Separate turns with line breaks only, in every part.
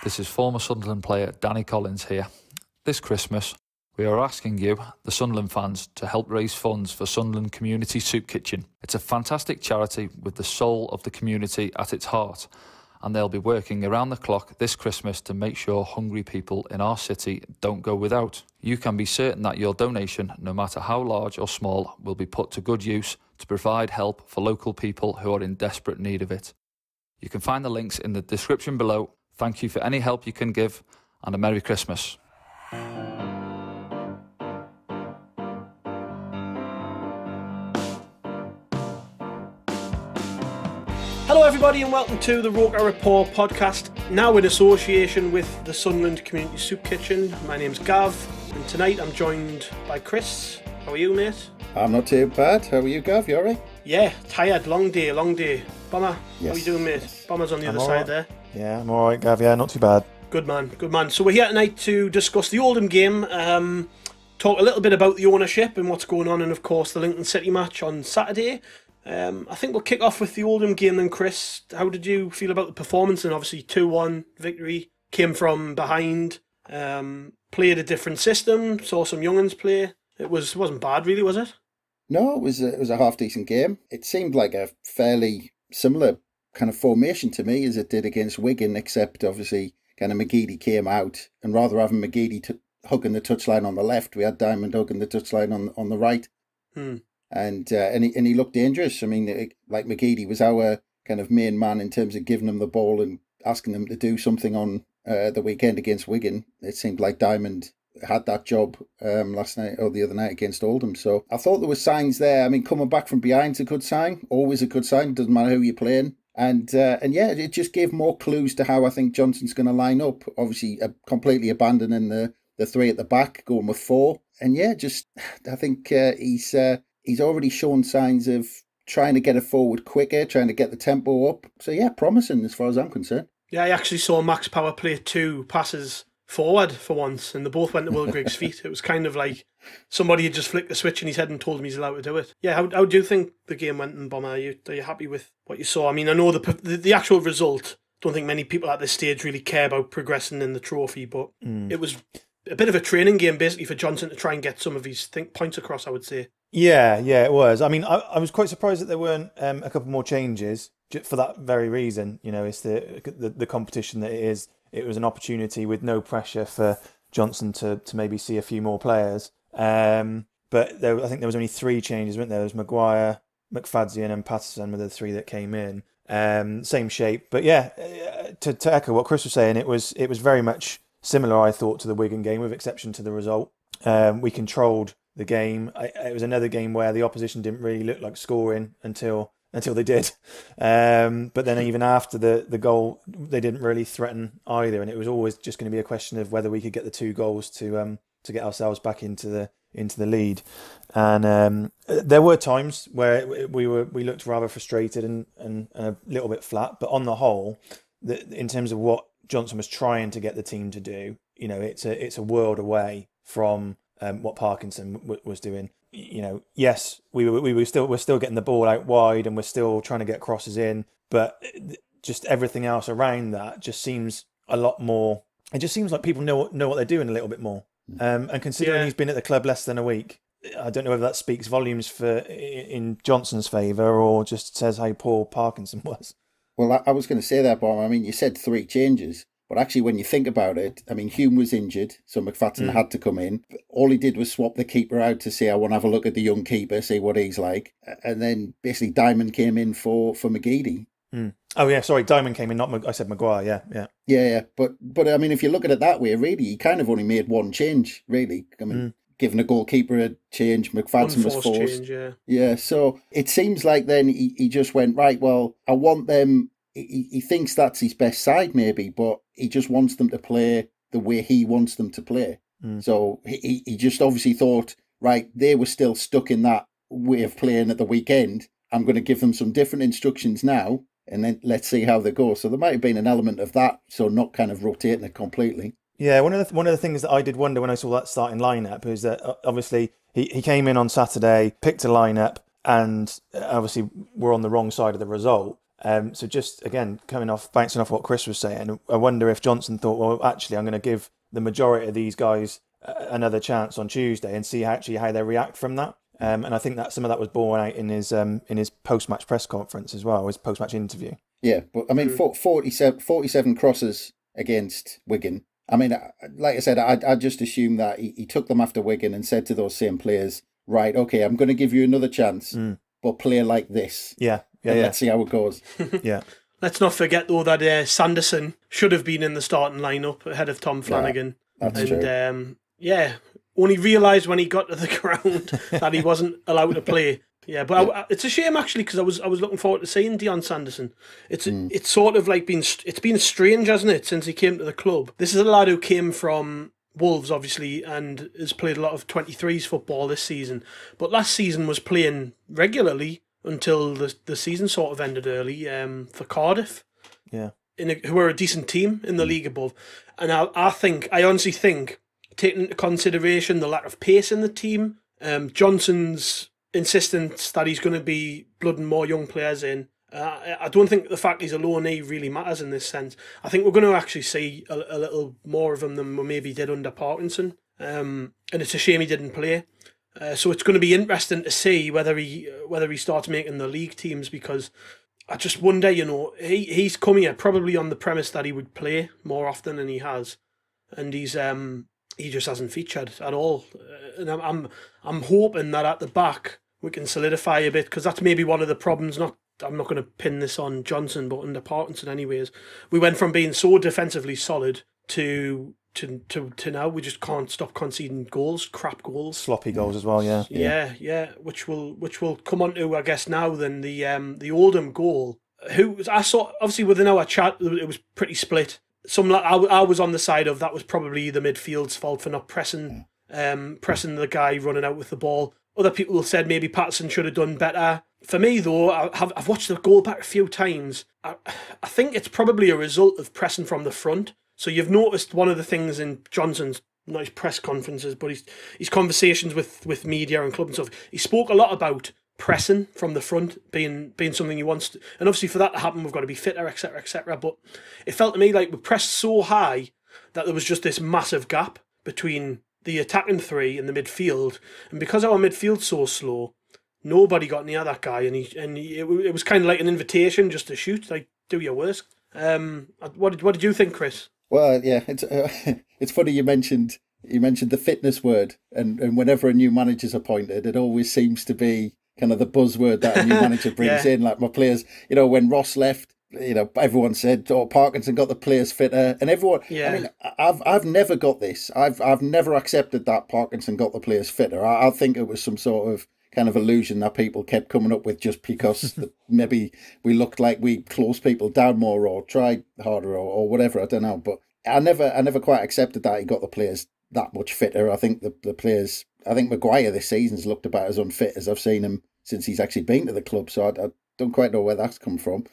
This is former Sunderland player Danny Collins here. This Christmas, we are asking you, the Sunderland fans, to help raise funds for Sunderland Community Soup Kitchen. It's a fantastic charity with the soul of the community at its heart, and they'll be working around the clock this Christmas to make sure hungry people in our city don't go without. You can be certain that your donation, no matter how large or small, will be put to good use to provide help for local people who are in desperate need of it. You can find the links in the description below. Thank you for any help you can give, and a Merry Christmas.
Hello everybody and welcome to the ROKER Report podcast, now in association with the Sunderland Community Soup Kitchen. My name's Gav and tonight I'm joined by Chris. How are you, mate?
I'm not too bad. How are you, Gav? You alright?
Yeah, tired, long day. Bomber,
yes.
How are you doing, mate? Bomber's on the other side there.
Yeah, I'm alright, Gav. Yeah, not too bad.
Good man. So we're here tonight to discuss the Oldham game, talk a little bit about the ownership and what's going on, and of course the Lincoln City match on Saturday. I think we'll kick off with the Oldham game then, Chris. How did you feel about the performance? And obviously 2-1 victory, came from behind, played a different system, saw some young'uns play. It wasn't bad really, was it?
No, it was a half decent game. It seemed like a fairly similar kind of formation to me as it did against Wigan, except obviously kind of McGeady came out, and rather having McGeady hugging the touchline on the left, we had Diamond hugging the touchline on the right. And he looked dangerous. I mean, like McGeady was our kind of main man in terms of giving them the ball and asking them to do something on the weekend against Wigan. It seemed like Diamond had that job last night or the other night against Oldham. So I thought there were signs there. I mean, coming back from behind's a good sign. Always a good sign. Doesn't matter who you're playing. And yeah, it just gave more clues to how I think Johnson's going to line up. Obviously, completely abandoning the three at the back, going with four. And yeah, just I think he's already shown signs of trying to get it forward quicker, trying to get the tempo up. So yeah, promising as far as I'm concerned.
Yeah, I actually saw Max Power play 2 passes forward for once, and they both went to Will Grigg's feet. It was kind of like somebody had just flicked the switch in his head and told him he's allowed to do it. Yeah, how do you think the game went in Bomber? Are you happy with what you saw? I mean, I know the actual result, don't think many people at this stage really care about progressing in the trophy, but it was a bit of a training game basically for Johnson to try and get some of his points across, I would say. Yeah,
it was. I mean, I was quite surprised that there weren't a couple more changes for that very reason. You know, it's the competition that it is. It was an opportunity with no pressure for Johnson to maybe see a few more players. But I think there was only 3 changes, weren't there? There was Maguire, McFadzean and Patterson were the 3 that came in. Same shape. But yeah, to echo what Chris was saying, it was very much similar, I thought, to the Wigan game, with exception to the result. We controlled the game. It was another game where the opposition didn't really look like scoring until they did. But then even after the goal, they didn't really threaten either, and it was always just going to be a question of whether we could get the 2 goals to get ourselves back into the lead. And there were times where we looked rather frustrated and a little bit flat, but on the whole, in terms of what Johnson was trying to get the team to do, you know, it's a world away from what Parkinson was doing. You know, yes, we're still getting the ball out wide and we're still trying to get crosses in, but just everything else around that just seems a lot more. It just seems like people know what they're doing a little bit more. And considering he's been at the club less than a week, I don't know whether that speaks volumes in Johnson's favour or just says how poor Parkinson was.
Well, I was going to say that, Bob. I mean, you said 3 changes. But actually, when you think about it, I mean, Hume was injured, so McFadzean had to come in. All he did was swap the keeper out to say, I want to have a look at the young keeper, see what he's like. And then basically Diamond came in for McGeady.
Oh, yeah, sorry, Diamond came in, I said Maguire, yeah.
Yeah, but I mean, if you look at it that way, really, he kind of only made 1 change, really. I mean, giving a goalkeeper a change, McFadzean was forced. Change, yeah, so it seems like then he just went, right, well, I want them. He thinks that's his best side, maybe, but he just wants them to play the way he wants them to play. So he just obviously thought, right, they were still stuck in that way of playing at the weekend. I'm going to give them some different instructions now, and then let's see how they go. So there might have been an element of that, so not kind of rotating it completely.
Yeah, one of the things that I did wonder when I saw that starting lineup is that obviously he came in on Saturday, picked a lineup, and obviously we're on the wrong side of the result. So just, again, bouncing off what Chris was saying, I wonder if Johnson thought, well, actually, I'm going to give the majority of these guys another chance on Tuesday and see actually how they react from that. And I think that some of that was borne out in his post-match press conference as well, his post-match interview.
Yeah, but I mean, 47 crosses against Wigan. I mean, like I said, I just assumed that he took them after Wigan and said to those same players, right, okay, I'm going to give you another chance, but play like this.
Yeah.
Let's see how it goes.
Yeah.
Let's not forget, though, that Sanderson should have been in the starting lineup ahead of Tom Flanagan.
That's true.
Only realised when he got to the ground that he wasn't allowed to play. Yeah, but it's a shame, actually, because I was looking forward to seeing Dion Sanderson. It's sort of like it's been strange, hasn't it, since he came to the club. This is a lad who came from Wolves, obviously, and has played a lot of 23s football this season. But last season was playing regularly until the season sort of ended early for Cardiff.
Yeah.
Who are a decent team in the league above. And I honestly think, taking into consideration the lack of pace in the team, Johnson's insistence that he's going to be blooding more young players in, I don't think the fact he's a loanee really matters in this sense. I think we're going to actually see a little more of him than we maybe did under Parkinson. And it's a shame he didn't play. So it's going to be interesting to see whether he starts making the league teams, because I just wonder, he's come here probably on the premise that he would play more often than he has, and he just hasn't featured at all. And I'm hoping that at the back we can solidify a bit, because that's maybe one of the problems. I'm not going to pin this on Johnson, but under Parkinson anyways, we went from being so defensively solid to now we just can't stop conceding goals, crap goals,
sloppy goals as well.
Yeah. Which will come on to, I guess, now then the Oldham goal. I saw, obviously within our chat, it was pretty split. I was on the side of that was probably the midfield's fault for not pressing the guy running out with the ball. Other people said maybe Patterson should have done better. For me, though, I've watched the goal back a few times. I think it's probably a result of pressing from the front. So you've noticed one of the things in Johnson's, not his press conferences, but his conversations with media and club and stuff, he spoke a lot about pressing from the front being something he wants to, and obviously for that to happen we've got to be fitter, etc. But it felt to me like we pressed so high that there was just this massive gap between the attacking three and the midfield, and because our midfield's so slow, nobody got near that guy, and it was kind of like an invitation just to shoot, like, do your worst. What did you think, Chris?
Well, yeah, it's funny you mentioned the fitness word, and whenever a new manager's appointed, it always seems to be kind of the buzzword that a new manager brings in. Like my players, when Ross left, everyone said, "Oh, Parkinson got the players fitter," and everyone. Yeah. I mean, I've never got this. I've never accepted that Parkinson got the players fitter. I think it was some sort of kind of illusion that people kept coming up with just because maybe we looked like we closed people down more or tried harder or whatever. I don't know, but I never quite accepted that he got the players that much fitter. I think the players. I think Maguire this season's looked about as unfit as I've seen him since he's actually been to the club. So I don't quite know where that's come from.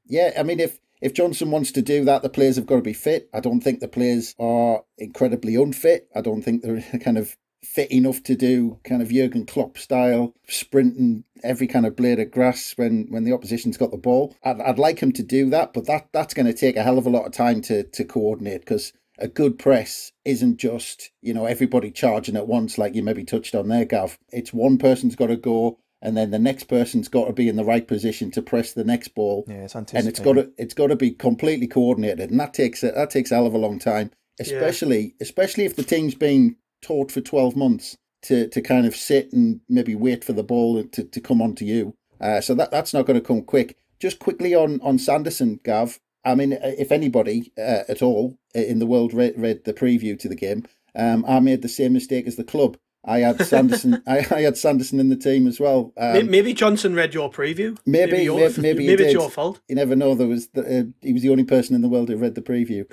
Yeah, I mean, if Johnson wants to do that, the players have got to be fit. I don't think the players are incredibly unfit. I don't think they're kind of fit enough to do kind of Jurgen Klopp style sprinting every kind of blade of grass when the opposition's got the ball. I'd like him to do that, but that's going to take a hell of a lot of time to coordinate, because a good press isn't just, everybody charging at once like you maybe touched on there, Gav. It's one person's got to go, and then the next person's got to be in the right position to press the next ball.
Yeah, it's
anticipated. And it's got to be completely coordinated, and that takes a hell of a long time, especially if the team's been taught for 12 months to kind of sit and maybe wait for the ball to come onto you. So that's not going to come quick. Just quickly on Sanderson, Gav. I mean, if anybody at all in the world read the preview to the game, I made the same mistake as the club. I had Sanderson. I had Sanderson in the team as well.
Maybe Johnson read your preview.
Maybe
it's your fault.
You never know. He was the only person in the world who read the preview.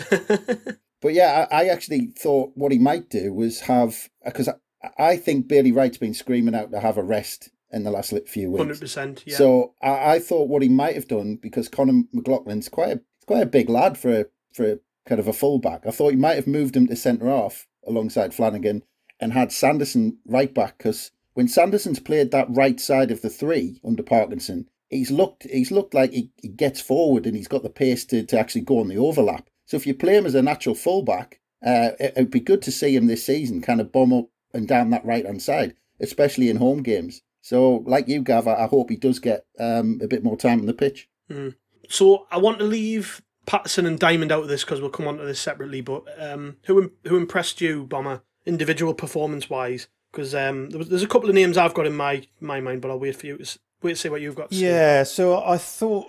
But yeah, I actually thought what he might do was because I think Bailey Wright's been screaming out to have a rest in the last few weeks.
100%. Yeah.
So I thought what he might have done, because Conor McLaughlin's quite a big lad for kind of a fullback. I thought he might have moved him to centre half alongside Flanagan and had Sanderson right back, because when Sanderson's played that right side of the three under Parkinson, he's looked like he gets forward and he's got the pace to actually go on the overlap. So if you play him as a natural fullback, it'd be good to see him this season kind of bomb up and down that right-hand side, especially in home games. So like you, Gav, I hope he does get a bit more time on the pitch.
So I want to leave Patterson and Diamond out of this because we'll come on to this separately, but who impressed you, Bomber, individual performance-wise? Because there's a couple of names I've got in my mind, but I'll wait for you to see what you've got to say.
Yeah, so I thought,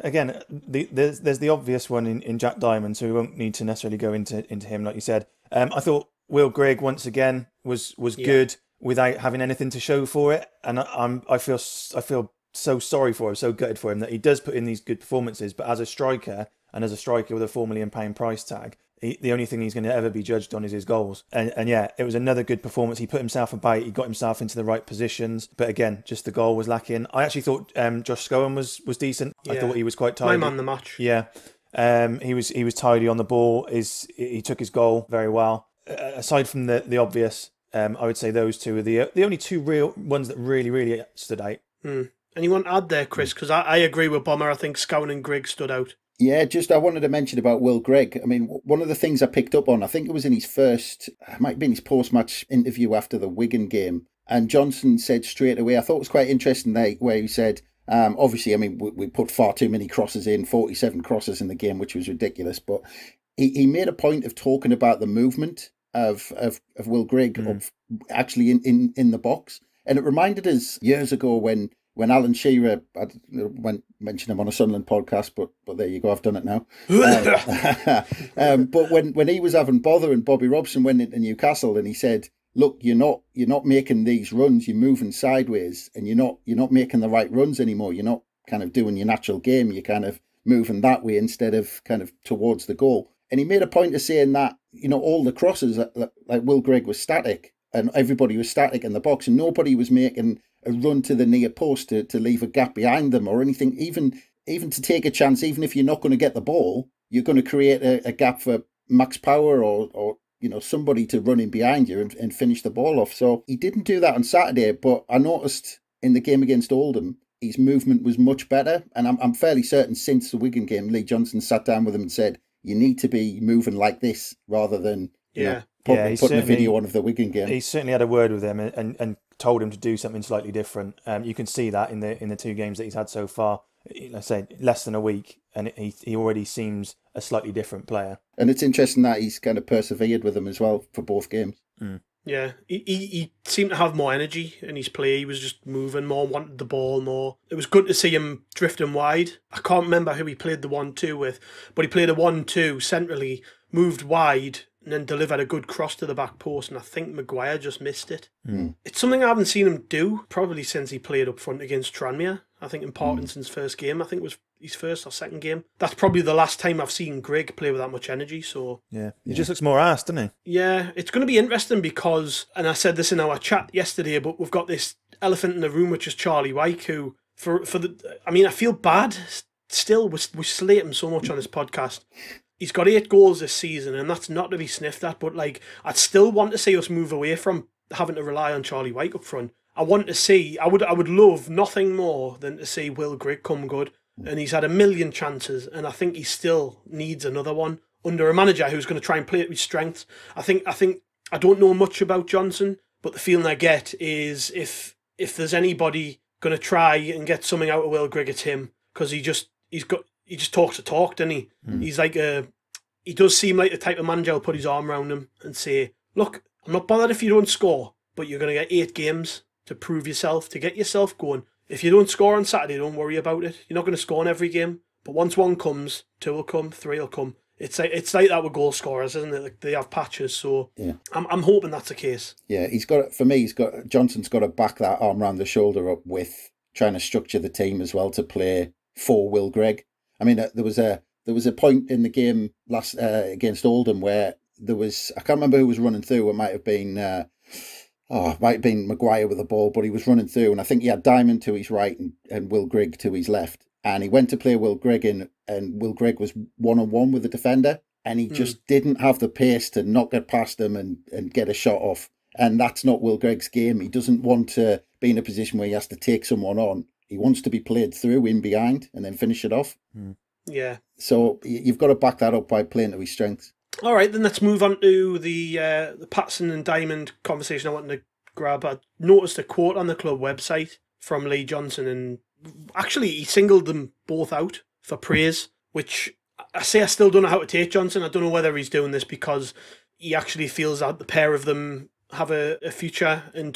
again, there's the obvious one in Jack Diamond, so we won't need to necessarily go into him, like you said. I thought Will Grigg, once again, was good without having anything to show for it, and I feel so sorry for him, so gutted for him that he does put in these good performances, but as a striker, and as a striker with a £4 million price tag, the only thing he's going to ever be judged on is his goals. And yeah, it was another good performance. He put himself about, he got himself into the right positions, but again, just the goal was lacking. I actually thought Josh Scowen was decent. Yeah. I thought he was quite tidy.
My man the match.
Yeah, he was tidy on the ball. He took his goal very well. Aside from the obvious, I would say those two are the only two real ones that really stood out.
Anyone to add there, Chris? Because I agree with Bomber. I think Scowen and Grigg stood out.
Yeah, I wanted to mention about Will Grigg. I mean, one of the things I picked up on, I think it was in his it might have been his post-match interview after the Wigan game, and Johnson said straight away, I thought it was quite interesting where he said, obviously, I mean, we put far too many crosses in, 47 crosses in the game, which was ridiculous, but he made a point of talking about the movement of Will Grigg actually in the box, and it reminded us years ago when Alan Shearer, I went mention him on a Sunderland podcast, but there you go, I've done it now. But when he was having bother and Bobby Robson went into Newcastle and he said, "Look, you're not making these runs. You're moving sideways, and you're not making the right runs anymore. You're not kind of doing your natural game. You're kind of moving that way instead of kind of towards the goal." And he made a point of saying that all the crosses, like Will Grigg was static, and everybody was static in the box, and nobody was making a run to the near post to leave a gap behind them or anything, even to take a chance. Even if you're not going to get the ball, you're going to create a gap for Max Power or somebody to run in behind you and finish the ball off. So he didn't do that on Saturday, but I noticed in the game against Oldham, his movement was much better. And I'm fairly certain since the Wigan game, Lee Johnson sat down with him and said, you need to be moving like this rather than putting a video on of the Wigan game.
He certainly had a word with him and told him to do something slightly different. You can see that in the two games that he's had so far. I say less than a week, and he already seems a slightly different player.
And it's interesting that he's kind of persevered with him as well for both games.
Yeah, he seemed to have more energy in his play. He was just moving more, wanted the ball more. It was good to see him drifting wide. I can't remember who he played the 1-2 with, but he played a 1-2 centrally, moved wide, and then delivered a good cross to the back post, and I think Maguire just missed it. It's something I haven't seen him do probably since he played up front against Tranmere. I think in Parkinson's first game. I think it was his first or second game. That's probably the last time I've seen Grigg play with that much energy. So
he just looks more arsed, doesn't he?
Yeah, it's going to be interesting because, and I said this in our chat yesterday, but we've got this elephant in the room, which is Charlie Wyke, who I feel bad still. We slate him so much on this podcast. He's got 8 goals this season, and that's not to be sniffed at, but I'd still want to see us move away from having to rely on Charlie Wyke up front. I would love nothing more than to see Will Grigg come good, and he's had a million chances, and I think he still needs another one under a manager who's going to try and play it with strengths. I don't know much about Johnson, but the feeling I get is if there's anybody going to try and get something out of Will Grigg, it's him, because he just talks the talk, doesn't he? He's like he does seem like the type of manager who'll put his arm around him and say, "Look, I'm not bothered if you don't score, but you're going to get 8 games to prove yourself, to get yourself going. If you don't score on Saturday, don't worry about it. You're not going to score in every game, but once 1 comes, 2 will come, 3 will come." It's like that with goal scorers, isn't it? Like they have patches, so yeah. I'm hoping that's the case.
Yeah, Johnson's got to back that arm around the shoulder up with trying to structure the team as well to play for Will Grigg. I mean, there was a point in the game last against Oldham where I can't remember who was running through. It might have been Maguire with the ball, but he was running through, and I think he had Diamond to his right and Will Grigg to his left. And he went to play Will Grigg in, and Will Grigg was one-on-one with the defender, and he just didn't have the pace to knock it past him and get a shot off. And that's not Will Grigg's game. He doesn't want to be in a position where he has to take someone on He wants to be played through in behind and then finish it off.
Yeah.
So you've got to back that up by playing to his strengths.
All right, then let's move on to the Patterson and Diamond conversation I wanted to grab. I noticed a quote on the club website from Lee Johnson, and actually he singled them both out for praise, which I still don't know how to take Johnson. I don't know whether he's doing this because he actually feels that the pair of them have a future in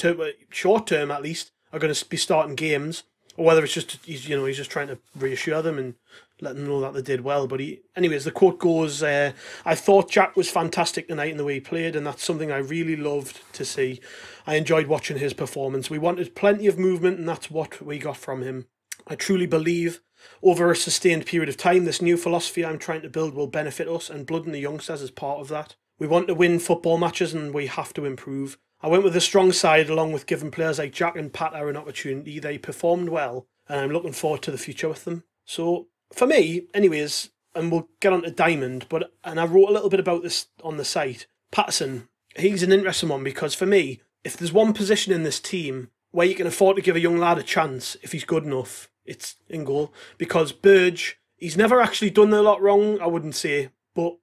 short term at least, are going to be starting games, or whether it's just he's just trying to reassure them and let them know that they did well. But anyways, the quote goes, I thought Jack was fantastic tonight in the way he played, and that's something I really loved to see. I enjoyed watching his performance. We wanted plenty of movement, and that's what we got from him. I truly believe over a sustained period of time, this new philosophy I'm trying to build will benefit us, and Blood and the Youngsters is part of that. We want to win football matches, and we have to improve. I went with a strong side, along with giving players like Jack and Pat an opportunity. They performed well, and I'm looking forward to the future with them. So, for me, anyways, and we'll get on to Diamond, and I wrote a little bit about this on the site. Patterson, he's an interesting one because for me, if there's one position in this team where you can afford to give a young lad a chance if he's good enough, it's in goal. Because Burge, he's never actually done a lot wrong, I wouldn't say, but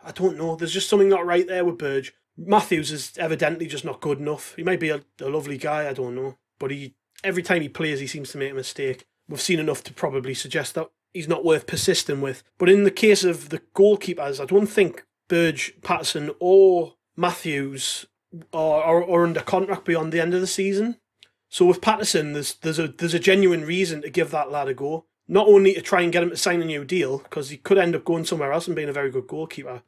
I don't know. There's just something not right there with Burge. Matthews is evidently just not good enough. He might be a lovely guy, I don't know, but every time he plays, he seems to make a mistake. We've seen enough to probably suggest that he's not worth persisting with. But in the case of the goalkeepers, I don't think Burge, Patterson or Matthews are under contract beyond the end of the season. So with Patterson, there's a genuine reason to give that lad a go. Not only to try and get him to sign a new deal, because he could end up going somewhere else and being a very good goalkeeper,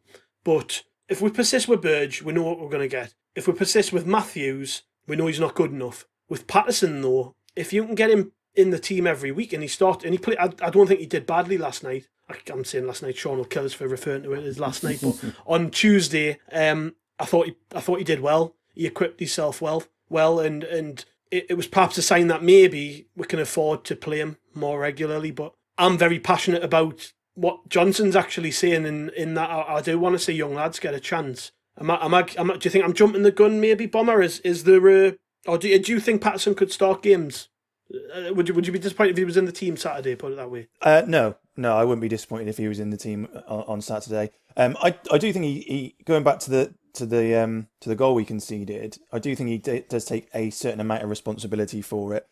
but if we persist with Burge, we know what we're going to get. If we persist with Matthews, we know he's not good enough. With Patterson, though, if you can get him in the team every week and he played, I don't think he did badly last night. I'm saying last night, Sean will kill us for referring to it as last night, but on Tuesday, I thought he did well. He equipped himself well, and it was perhaps a sign that maybe we can afford to play him more regularly. But I'm very passionate about what Johnson's actually saying in that I do want to see young lads get a chance. Do you think I'm jumping the gun? Maybe, Bomber, is there or do you think Patterson could start games? Would you be disappointed if he was in the team Saturday? Put it that way.
No, I wouldn't be disappointed if he was in the team on Saturday. I do think he going back to the goal we conceded. I do think he does take a certain amount of responsibility for it.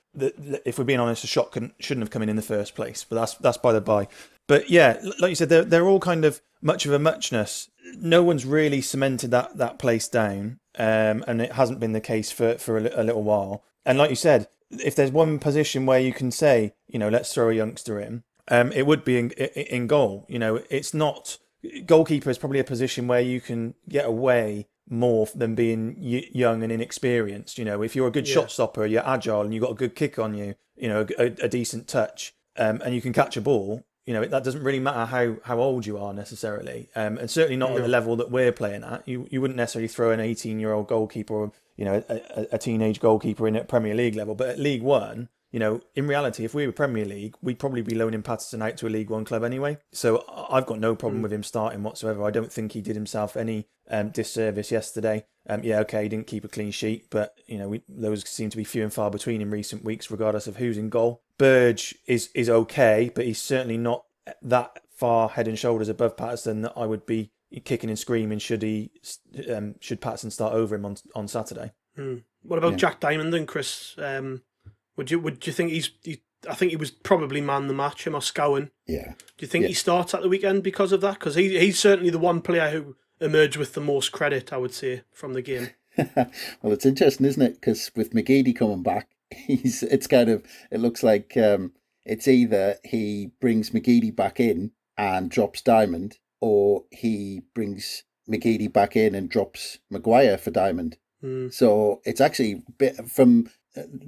If we're being honest, the shot shouldn't have come in the first place. But that's by the by. But yeah, like you said, they're all kind of much of a muchness. No one's really cemented that place down, and it hasn't been the case for a little while. And like you said, if there's one position where you can say, let's throw a youngster in, it would be in goal. It's not. Goalkeeper is probably a position where you can get away more than being young and inexperienced. If you're a good shot stopper, you're agile and you've got a good kick on you, a decent touch, and you can catch a ball. That doesn't really matter how old you are necessarily, and certainly not at the level that we're playing at. You wouldn't necessarily throw an 18-year-old goalkeeper or a teenage goalkeeper in at Premier League level, but at League One. In reality, if we were Premier League, we'd probably be loaning Patterson out to a League One club anyway. So I've got no problem with him starting whatsoever. I don't think he did himself any disservice yesterday. He didn't keep a clean sheet, but those seem to be few and far between in recent weeks, regardless of who's in goal. Burge is okay, but he's certainly not that far head and shoulders above Patterson that I would be kicking and screaming should Patterson start over him on Saturday.
What about Jack Diamond and Chris? Would you think I think he was probably man the match, him or Scowen.
Yeah.
Do you think he starts at the weekend because of that? Because he's certainly the one player who emerged with the most credit, I would say, from the game.
Well, it's interesting, isn't it? Because with McGeady coming back, it looks like it's either he brings McGeady back in and drops Diamond, or he brings McGeady back in and drops Maguire for Diamond. So it's actually from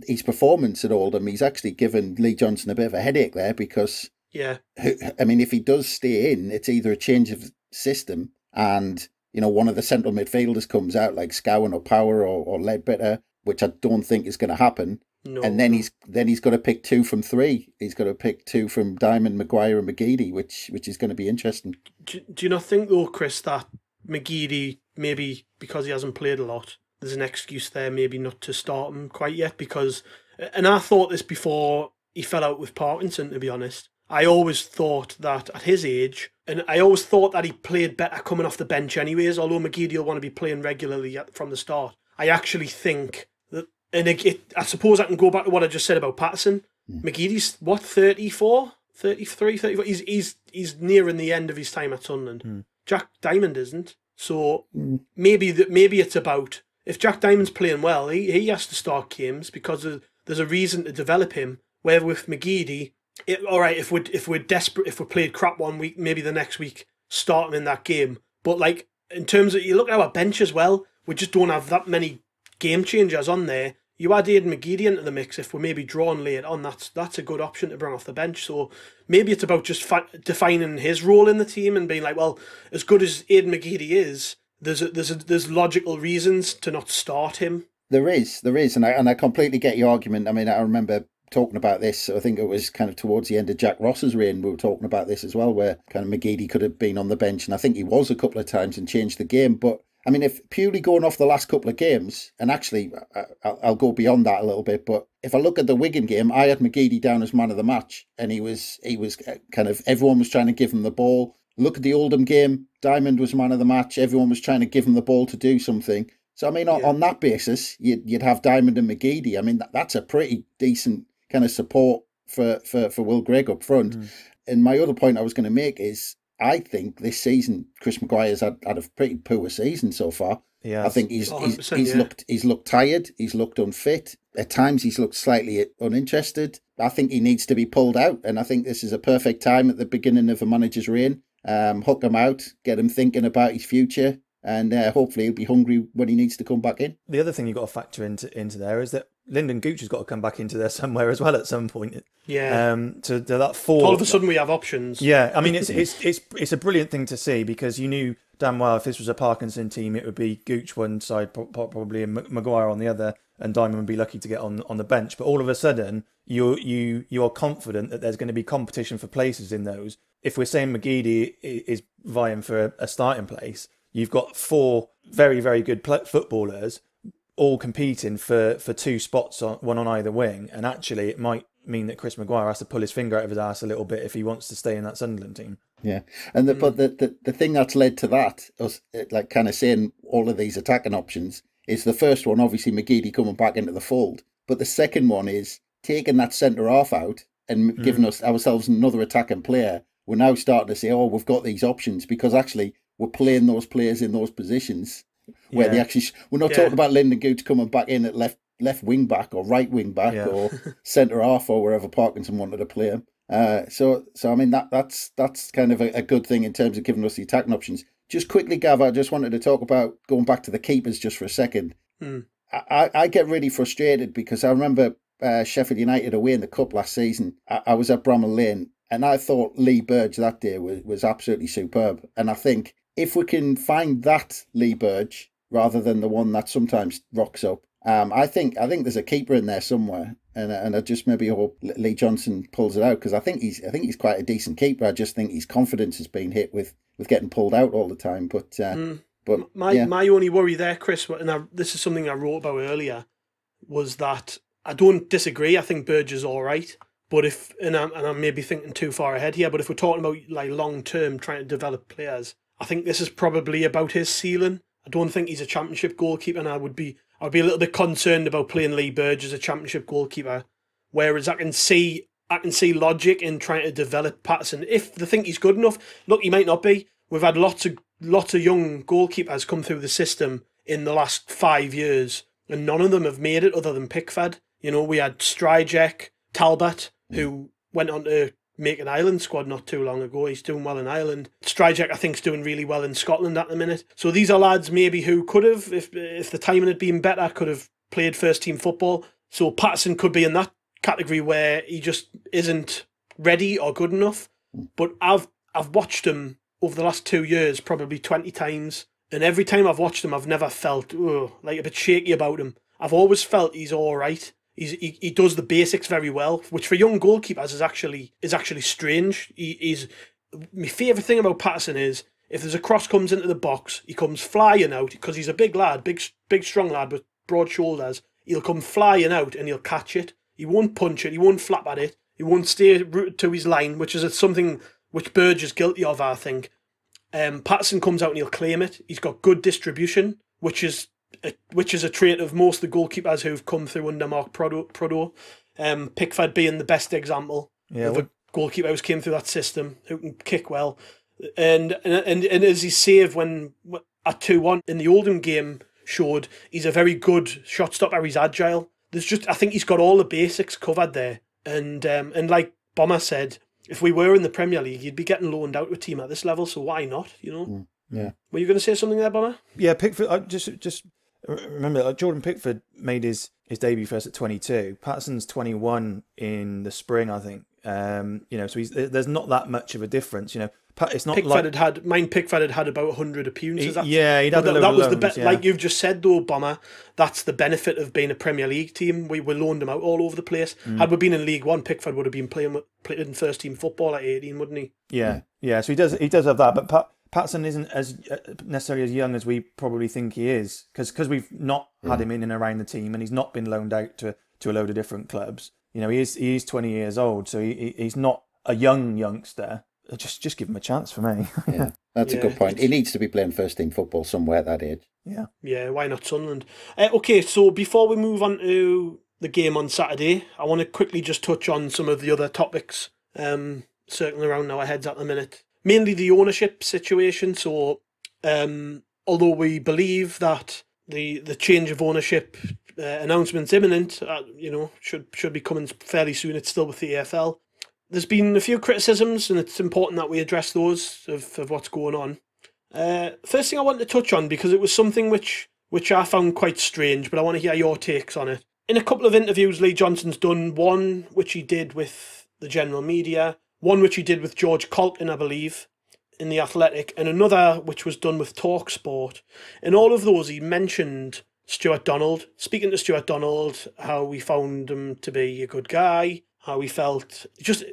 his performance at Oldham, he's actually given Lee Johnson a bit of a headache there because, if he does stay in, it's either a change of system and, one of the central midfielders comes out like Scowen or Power or Ledbetter, which I don't think is going to happen.
No.
And then he's got to pick 2 from 3. He's got to pick 2 from Diamond, Maguire and McGeady, which is going to be interesting.
Do you not think, though, Chris, that McGeady, maybe because he hasn't played a lot, there's an excuse there maybe not to start him quite yet? Because, and I thought this before he fell out with Parkinson, to be honest. I always thought that at his age, and I always thought that he played better coming off the bench anyways, although McGeady will want to be playing regularly from the start. I actually think that, and I suppose I can go back to what I just said about Patterson. McGeady's, what, 34? 33, 34? He's nearing the end of his time at Sunderland. Jack Diamond isn't. So maybe it's about, if Jack Diamond's playing well, he has to start games because there's a reason to develop him. Where with McGeady, all right, if we're desperate, if we played crap one week, maybe the next week start him in that game. But like in terms of, you look at our bench as well, we just don't have that many game changers on there. You add Aidan McGeady into the mix if we're maybe drawn late on. That's a good option to bring off the bench. So maybe it's about just defining his role in the team and being like, well, as good as Aidan McGeady is, there's logical reasons to not start him. There is,
and I completely get your argument. I mean, I remember talking about this, I think it was kind of towards the end of Jack Ross's reign, we were talking about this as well, where kind of McGeady could have been on the bench, and I think he was a couple of times and changed the game. But I mean, if purely going off the last couple of games, and actually I'll go beyond that a little bit, but if I look at the Wigan game, I had McGeady down as man of the match, and he was kind of, everyone was trying to give him the ball. Look at the Oldham game, Diamond was man of the match, everyone was trying to give him the ball to do something. So I mean, on that basis, you'd have Diamond and McGeady. I mean, that's a pretty decent kind of support for Will Grigg up front. And my other point I was going to make is, I think this season Chris Maguire's had a pretty poor season so far. Yeah, I think he's looked tired. He's looked unfit. At times he's looked slightly uninterested. I think he needs to be pulled out, and I think this is a perfect time at the beginning of a manager's reign. Hook him out, get him thinking about his future, and hopefully he'll be hungry when he needs to come back in.
The other thing you've got to factor into there is that Lyndon Gooch has got to come back into there somewhere as well at some point.
Yeah.
To that four.
All of a sudden we have options.
Yeah, I mean it's a brilliant thing to see, because you knew damn well if this was a Parkinson team, it would be Gooch one side probably and Maguire on the other, and Diamond would be lucky to get on the bench. But all of a sudden you are confident that there's going to be competition for places in those. If we're saying McGeady is vying for a starting place, you've got four very, very good footballers all competing for two spots, one on either wing. And actually, it might mean that Chris Maguire has to pull his finger out of his ass a little bit if he wants to stay in that Sunderland team.
Yeah, and but the thing that's led to that, us like kind of saying all of these attacking options, is the first one, obviously McGeady coming back into the fold. But the second one is taking that centre half out and giving ourselves another attacking player. We're now starting to say, oh, we've got these options, because actually we're playing those players in those positions where they actually. We're not talking about Lyndon Gooch coming back in at left wing back or right wing back or centre half or wherever Parkinson wanted to play him. So I mean that's kind of a good thing in terms of giving us the attacking options. Just quickly, Gav, I just wanted to talk about going back to the keepers just for a second. I get really frustrated because I remember Sheffield United away in the Cup last season. I was at Bramall Lane, and I thought Lee Burge that day was absolutely superb. And I think if we can find that Lee Burge rather than the one that sometimes rocks up, I think there's a keeper in there somewhere, and I just maybe hope Lee Johnson pulls it out, because I think he's quite a decent keeper. I just think his confidence has been hit with getting pulled out all the time. But
my only worry there, Chris, and this is something I wrote about earlier, was that I don't disagree. I think Burge is all right. But I'm maybe thinking too far ahead here, but if we're talking about like long term trying to develop players, I think this is probably about his ceiling. I don't think he's a championship goalkeeper, and I'd be a little bit concerned about playing Lee Burge as a championship goalkeeper. Whereas I can see logic in trying to develop Patterson if they think he's good enough. Look, he might not be. We've had lots of young goalkeepers come through the system in the last 5 years, and none of them have made it other than Pickford. You know, we had Stryjek, Talbot, who went on to make an Ireland squad not too long ago. He's doing well in Ireland. Stryjek, I think, is doing really well in Scotland at the minute. So these are lads maybe who could have, if the timing had been better, could have played first team football. So Patterson could be in that category where he just isn't ready or good enough. But I've watched him over the last 2 years probably 20 times. And every time I've watched him, I've never felt like a bit shaky about him. I've always felt he's all right. He does the basics very well, which for young goalkeepers is actually strange. My favourite thing about Patterson is if there's a cross comes into the box, he comes flying out, because he's a big lad, big strong lad with broad shoulders. He'll come flying out and he'll catch it. He won't punch it. He won't flap at it. He won't stay rooted to his line, which is something which Burge is guilty of, I think. Patterson comes out and he'll claim it. He's got good distribution, which is a trait of most of the goalkeepers who've come through under Mark Prado. Pickford being the best example of a goalkeeper who came through that system, who can kick well. And as his save when at 2-1 in the Oldham game showed, he's a very good shot stopper. He's agile. I think he's got all the basics covered there. And like Bomber said, if we were in the Premier League, you'd be getting loaned out to a team at this level. So why not?
Yeah.
Were you going to say something there, Bomber?
Yeah, Pickford. I just remember Jordan Pickford made his debut first at 22. Patterson's 21 in the spring, I think. So there's not that much of a difference. It's not
Pickford Pickford had about 100 appearances.
He'd had a load
that
of
was
loans,
like you've just said though, Bomber. That's the benefit of being a Premier League team. We loaned him out all over the place. Had we been in League One, Pickford would have been playing in first team football at 18, wouldn't he?
Yeah. So he does have that, but Patterson isn't as necessarily as young as we probably think he is, because we've not had him in and around the team, and he's not been loaned out to a load of different clubs. He is 20 years old, so he's not a youngster. Just give him a chance for me.
Yeah, that's a good point. He needs to be playing first team football somewhere at that age.
Yeah, why not Sunderland? Okay, so before we move on to the game on Saturday, I want to quickly just touch on some of the other topics circling around our heads at the minute. Mainly the ownership situation. So, although we believe that the change of ownership announcement's imminent, should be coming fairly soon. It's still with the AFL. There's been a few criticisms, and it's important that we address those of what's going on. First thing I want to touch on, because it was something which I found quite strange, but I want to hear your takes on it. In a couple of interviews Lee Johnson's done, one which he did with the general media, one which he did with George Colton, I believe, in The Athletic, and another which was done with TalkSport. In all of those, he mentioned Stuart Donald. Speaking to Stuart Donald, how we found him to be a good guy, how he felt.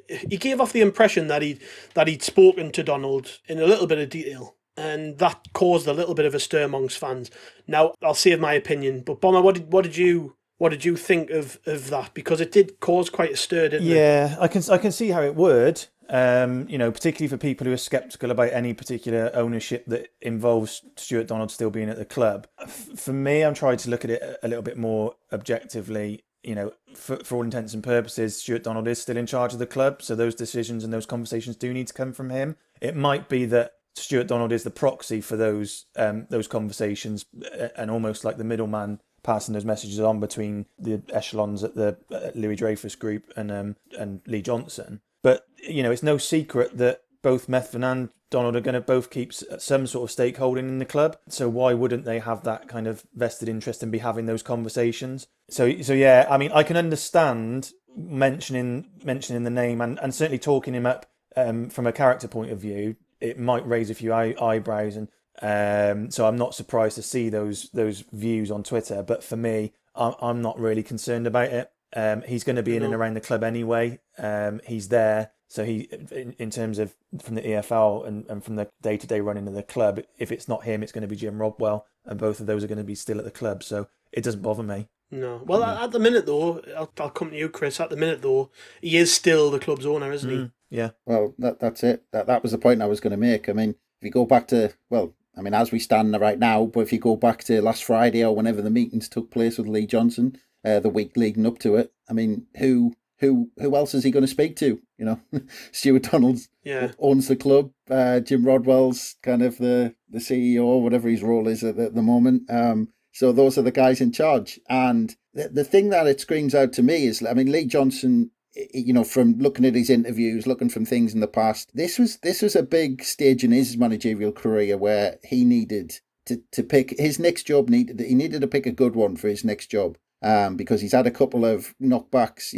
He gave off the impression that he'd spoken to Donald in a little bit of detail, and that caused a little bit of a stir amongst fans. Now, I'll save my opinion, but Bomber, what did you think of that? Because it did cause quite a stir, didn't it?
Yeah, I can see how it would. Particularly for people who are sceptical about any particular ownership that involves Stuart Donald still being at the club. For me, I'm trying to look at it a little bit more objectively. For all intents and purposes, Stuart Donald is still in charge of the club, so those decisions and those conversations do need to come from him. It might be that Stuart Donald is the proxy for those conversations, and almost like the middleman passing those messages on between the echelons at the Louis-Dreyfus group and Lee Johnson. But it's no secret that both Methven and Donald are going to both keep some sort of stakeholding in the club. So why wouldn't they have that kind of vested interest and be having those conversations? So yeah, I mean, I can understand mentioning the name and certainly talking him up from a character point of view. It might raise a few eyebrows, and so I'm not surprised to see those views on Twitter. But for me, I'm not really concerned about it. He's going to be in and around the club anyway. He's there. So he, in terms of from the EFL and from the day-to-day running of the club, if it's not him, it's going to be Jim Rodwell, and both of those are going to be still at the club. So it doesn't bother me.
No. Well, at the minute though, I'll come to you, Chris. At the minute though, he is still the club's owner, isn't he?
Yeah.
Well, that's it. That was the point I was going to make. I mean, if you go back to, as we stand right now, but if you go back to last Friday or whenever the meetings took place with Lee Johnson, the week leading up to it, I mean, who else is he going to speak to? Stuart Donald owns the club. Jim Rodwell's kind of the CEO, whatever his role is at the moment. So those are the guys in charge. And the thing that it screams out to me is, I mean, Lee Johnson, from looking at his interviews, looking from things in the past, this was a big stage in his managerial career where he needed to pick his next job. He needed to pick a good one for his next job. Because he's had a couple of knockbacks.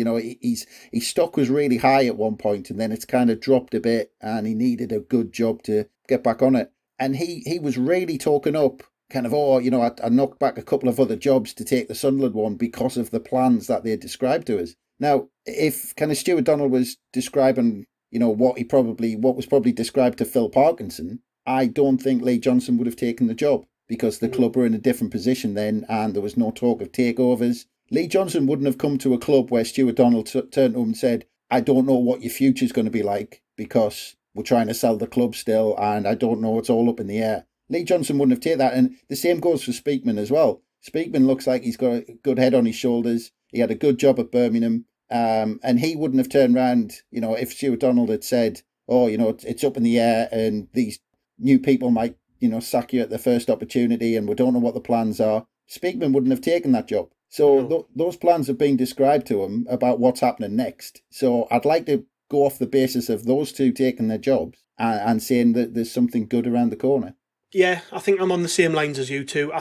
His stock was really high at one point, and then it's kind of dropped a bit, and he needed a good job to get back on it. And he was really talking up, kind of, I knocked back a couple of other jobs to take the Sunderland one because of the plans that they had described to us. Now, if kind of Stuart Donald was describing, what was probably described to Phil Parkinson, I don't think Lee Johnson would have taken the job, because the club were in a different position then, and there was no talk of takeovers. Lee Johnson wouldn't have come to a club where Stuart Donald turned to him and said, I don't know what your future's going to be like because we're trying to sell the club still, and I don't know, it's all up in the air. Lee Johnson wouldn't have taken that, and the same goes for Speakman as well. Speakman looks like he's got a good head on his shoulders. He had a good job at Birmingham, and he wouldn't have turned around, if Stuart Donald had said, oh, it's up in the air and these new people might, sack you at the first opportunity and we don't know what the plans are. Speakman wouldn't have taken that job. So those plans have been described to him about what's happening next. So I'd like to go off the basis of those two taking their jobs and saying that there's something good around the corner.
Yeah, I think I'm on the same lines as you two.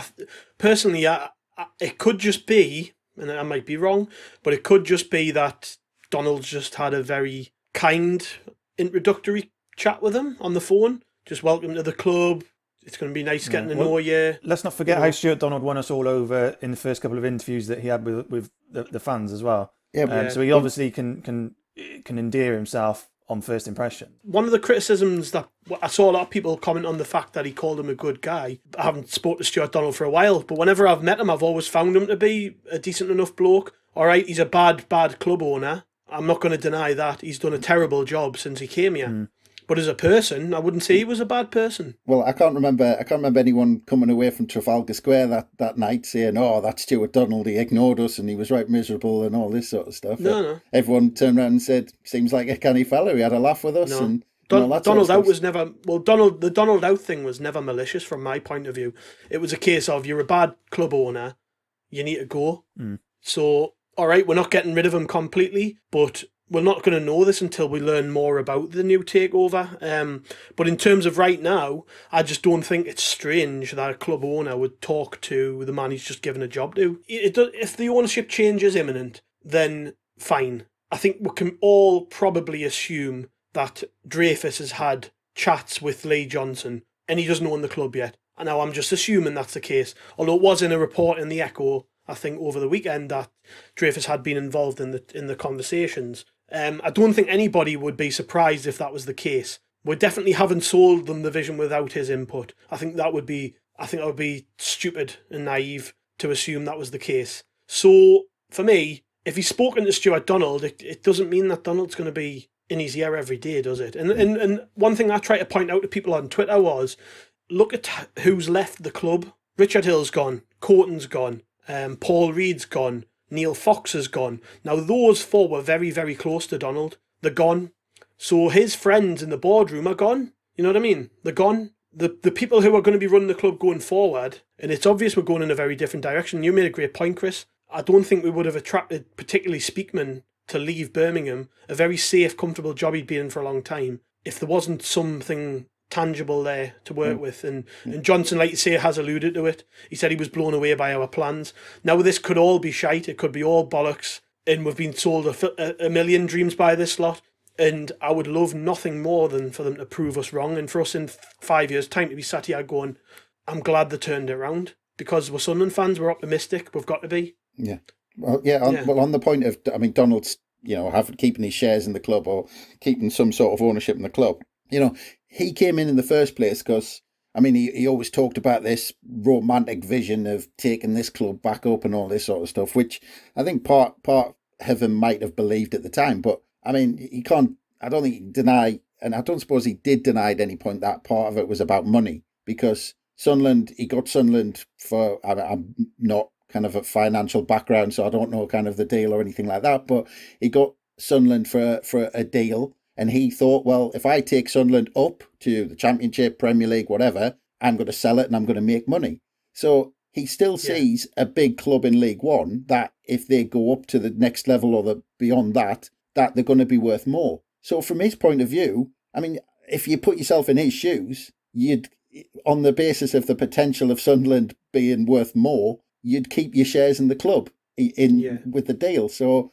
Personally, it could just be, and I might be wrong, but it could just be that Donald's just had a very kind introductory chat with him on the phone. Just welcome to the club. It's going to be nice getting to know you.
Let's not forget how Stuart Donald won us all over in the first couple of interviews that he had with the fans as well. So he obviously can endear himself on first impression. One
of the criticisms that I saw a lot of people comment on the fact that he called him a good guy. I haven't spoken to Stuart Donald for a while, but whenever I've met him, I've always found him to be a decent enough bloke. All right, he's a bad club owner. I'm not going to deny that. He's done a terrible job since he came here. But as a person, I wouldn't say he was a bad person.
Well, I can't remember anyone coming away from Trafalgar Square that night saying, "Oh, that's Stuart Donald. He ignored us and he was right miserable and all this sort of stuff."
No.
Everyone turned around and said, "Seems like a canny fellow. He had a laugh with us."
No.
And
Donald out was never. Well, the Donald out thing was never malicious from my point of view. It was a case of you're a bad club owner, you need to go. So, all right, we're not getting rid of him completely, but we're not going to know this until we learn more about the new takeover. But in terms of right now, I just don't think it's strange that a club owner would talk to the man he's just given a job to. If the ownership change is imminent, then fine. I think we can all probably assume that Dreyfus has had chats with Lee Johnson and he doesn't own the club yet. And now I'm just assuming that's the case. Although it was in a report in the Echo, I think over the weekend, that Dreyfus had been involved in the conversations. I don't think anybody would be surprised if that was the case. We definitely haven't sold them the vision without his input. I think that would be stupid and naive to assume that was the case. So for me, if he's spoken to Stuart Donald, it doesn't mean that Donald's going to be in his ear every day, does it? And one thing I try to point out to people on Twitter was, look at who's left the club. Richard Hill's gone, Courten's gone, Paul Reed's gone, Neil Fox has gone. Now, those four were very, very close to Donald. They're gone. So his friends in the boardroom are gone. You know what I mean? They're gone. The people who are going to be running the club going forward, and it's obvious we're going in a very different direction. You made a great point, Chris. I don't think we would have attracted, particularly Speakman, to leave Birmingham, a very safe, comfortable job he'd been in for a long time, if there wasn't something tangible there to work with. And Johnson, like you say, has alluded to it. He said he was blown away by our plans. Now, this could all be shite. It could be all bollocks. And we've been sold a million dreams by this lot. And I would love nothing more than for them to prove us wrong. And for us in 5 years' time to be sat here going, I'm glad they turned it around. Because we're Sunderland fans, we're optimistic. We've got to be.
Yeah. Well, Well, on the point of, Donald's, keeping his shares in the club or keeping some sort of ownership in the club, he came in the first place because, he always talked about this romantic vision of taking this club back up and all this sort of stuff, which I think part of him might have believed at the time. But, he can't, I don't think he deny, and I don't suppose he did deny at any point that part of it was about money, because he got Sunderland for, I'm not kind of a financial background, so I don't know kind of the deal or anything like that, but he got Sunderland for a deal. And he thought, well, if I take Sunderland up to the Championship, Premier League, whatever, I'm going to sell it and I'm going to make money. So he still sees a big club in League One that if they go up to the next level or beyond that they're going to be worth more. So from his point of view, if you put yourself in his shoes, you'd, on the basis of the potential of Sunderland being worth more, you'd keep your shares in the club with the deal. So,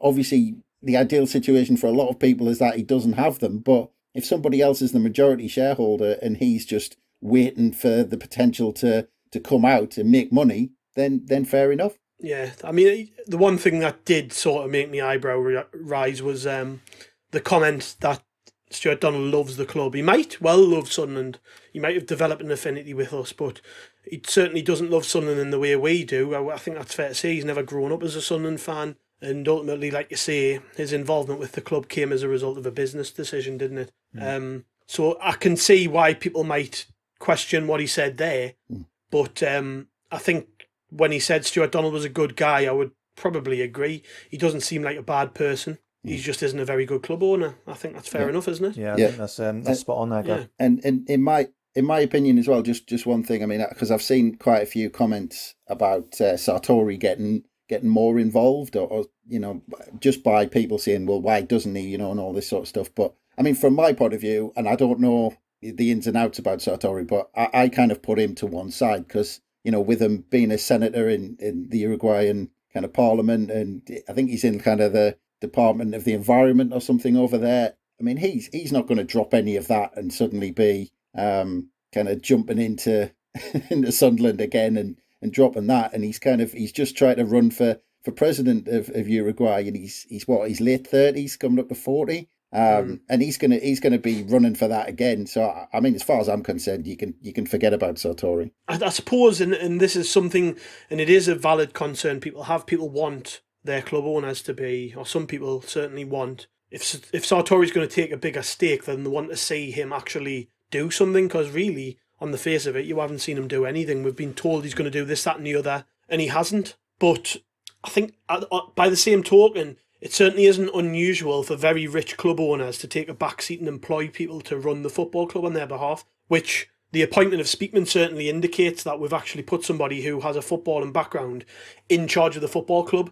obviously, the ideal situation for a lot of people is that he doesn't have them. But if somebody else is the majority shareholder and he's just waiting for the potential to come out and make money, then fair enough.
Yeah, the one thing that did sort of make my eyebrow rise was the comment that Stuart Donald loves the club. He might well love Sunderland. He might have developed an affinity with us, but he certainly doesn't love Sunderland in the way we do. I think that's fair to say. He's never grown up as a Sunderland fan. And ultimately, like you say, his involvement with the club came as a result of a business decision, didn't it? So I can see why people might question what he said there. But I think when he said Stuart Donald was a good guy, I would probably agree. He doesn't seem like a bad person. He just isn't a very good club owner. I think that's fair enough, isn't it?
Yeah, I think that's spot on there, Gav.
Yeah.
And in my opinion as well, just one thing. I mean, because I've seen quite a few comments about Sartori getting more involved, or just by people saying, well, why doesn't he, and all this sort of stuff. But I mean, from my point of view, and I don't know the ins and outs about Sartori, but I kind of put him to one side because, with him being a senator in the Uruguayan kind of parliament, and I think he's in kind of the Department of the Environment or something over there. I mean, he's not going to drop any of that and suddenly be kind of jumping into Sunderland again and dropping that. And he's just trying to run for president of Uruguay, and he's late 30s, coming up to 40. And he's gonna be running for that again. So I mean, as far as I'm concerned, you can forget about Sartori.
I suppose, and this is something, and it is a valid concern people have. People want their club owners to be, or some people certainly want. If Sartori's going to take a bigger stake, then they want to see him actually do something. Because really, on the face of it, you haven't seen him do anything. We've been told he's going to do this, that, and the other, and he hasn't. But I think by the same token, it certainly isn't unusual for very rich club owners to take a back seat and employ people to run the football club on their behalf, which the appointment of Speakman certainly indicates that we've actually put somebody who has a footballing background in charge of the football club.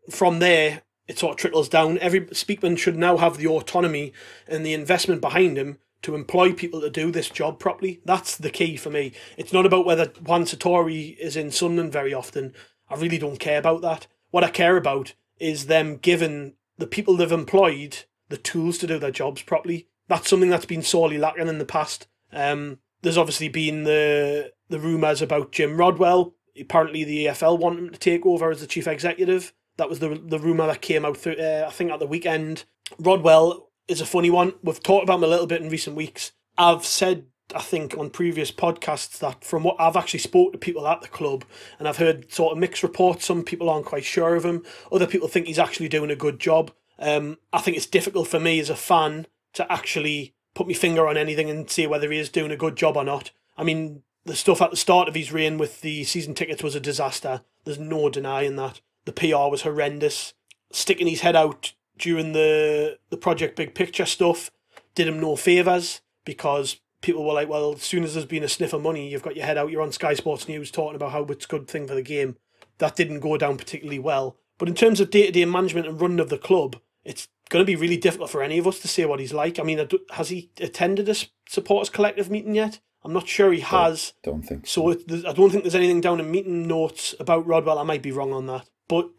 From there, it sort of trickles down. Every Speakman should now have the autonomy and the investment behind him to employ people to do this job properly. That's the key for me. It's not about whether Juan Sartori is in Sunderland very often. I really don't care about that. What I care about is them giving the people they've employed the tools to do their jobs properly. That's something that's been sorely lacking in the past. There's obviously been the rumours about Jim Rodwell. Apparently the EFL want him to take over as the chief executive. That was the rumour that came out, I think, at the weekend. Rodwell is a funny one. We've talked about him a little bit in recent weeks. I've said, I think, on previous podcasts that from what I've actually spoke to people at the club, and I've heard sort of mixed reports. Some people aren't quite sure of him. Other people think he's actually doing a good job. I think it's difficult for me as a fan to actually put my finger on anything and say whether he is doing a good job or not. I mean, the stuff at the start of his reign with the season tickets was a disaster. There's no denying that. The PR was horrendous. Sticking his head out during the Project Big Picture stuff did him no favours, because people were like, well, as soon as there's been a sniff of money, you've got your head out, you're on Sky Sports News talking about how it's a good thing for the game. That didn't go down particularly well. But in terms of day-to-day management and running of the club, it's going to be really difficult for any of us to say what he's like. I mean, has he attended a supporters collective meeting yet? I'm not sure he has.
Don't think
so. I don't think there's anything down in meeting notes about Rodwell. I might be wrong on that. But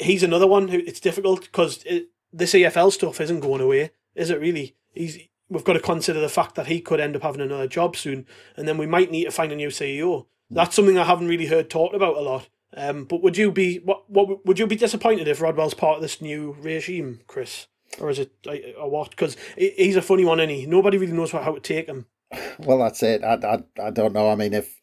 he's another one who it's difficult, because this EFL stuff isn't going away, is it really? We've got to consider the fact that he could end up having another job soon, and then we might need to find a new CEO. That's something I haven't really heard talked about a lot. But would you be would you be disappointed if Rodwell's part of this new regime, Chris, or is it or what? Because he's a funny one, and nobody really knows how to take him.
Well, that's it. I don't know. I mean, if